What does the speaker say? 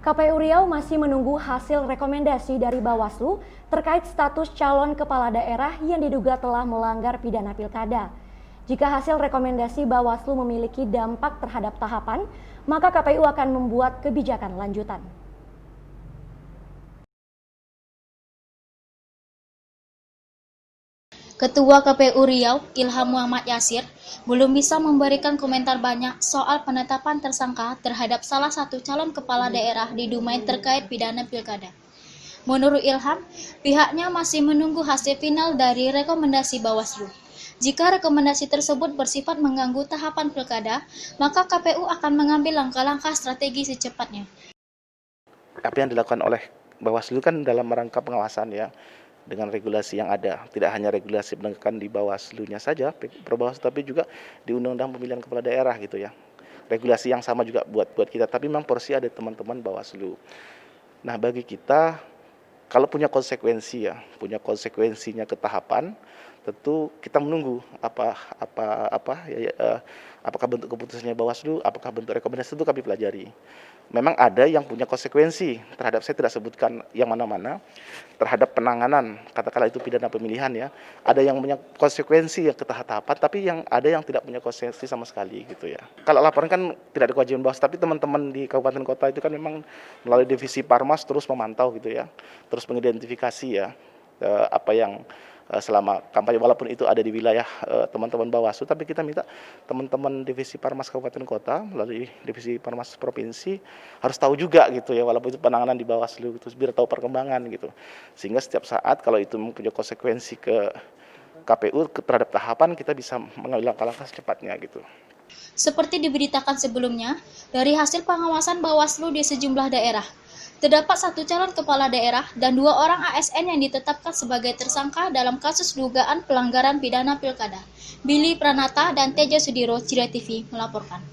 KPU Riau masih menunggu hasil rekomendasi dari Bawaslu terkait status calon kepala daerah yang diduga telah melanggar pidana pilkada. Jika hasil rekomendasi Bawaslu memiliki dampak terhadap tahapan, maka KPU akan membuat kebijakan lanjutan. Ketua KPU Riau, Ilham Muhammad Yasir, belum bisa memberikan komentar banyak soal penetapan tersangka terhadap salah satu calon kepala daerah di Dumai terkait pidana pilkada. Menurut Ilham, pihaknya masih menunggu hasil final dari rekomendasi Bawaslu. Jika rekomendasi tersebut bersifat mengganggu tahapan pilkada, maka KPU akan mengambil langkah-langkah strategi secepatnya. Apa yang dilakukan oleh Bawaslu kan dalam rangka pengawasan ya, dengan regulasi yang ada, tidak hanya regulasi penegakan di Bawaslu-nya saja, Perbawaslu, tapi juga di Undang-Undang Pemilihan Kepala Daerah gitu ya. Regulasi yang sama juga buat kita, tapi memang porsi ada teman-teman Bawaslu. Nah, bagi kita kalau punya konsekuensi ya, punya konsekuensinya ke tahapan, tentu kita menunggu apakah bentuk keputusannya Bawaslu, apakah bentuk rekomendasi, itu kami pelajari. Memang ada yang punya konsekuensi terhadap, saya tidak sebutkan yang mana-mana, terhadap penanganan, katakanlah itu pidana pemilihan ya, ada yang punya konsekuensi ya ke tahapan, tapi ada yang tidak punya konsekuensi sama sekali gitu ya. Kalau laporan kan tidak ada kewajiban Bawaslu, tapi teman-teman di kabupaten kota itu kan memang melalui divisi Parmas terus memantau gitu ya, terus mengidentifikasi ya apa yang selama kampanye, walaupun itu ada di wilayah teman-teman Bawaslu, tapi kita minta teman-teman divisi Parmas Kabupaten Kota melalui divisi Parmas Provinsi harus tahu juga gitu ya, walaupun itu penanganan di Bawaslu, terus biar tahu perkembangan gitu, sehingga setiap saat kalau itu mempunyai konsekuensi ke KPU terhadap tahapan, kita bisa mengambil langkah-langkah secepatnya gitu. Seperti diberitakan sebelumnya, dari hasil pengawasan Bawaslu di sejumlah daerah, terdapat satu calon kepala daerah dan 2 orang ASN yang ditetapkan sebagai tersangka dalam kasus dugaan pelanggaran pidana pilkada. Billy Pranata dan Tejo Sudiro, Cira TV melaporkan.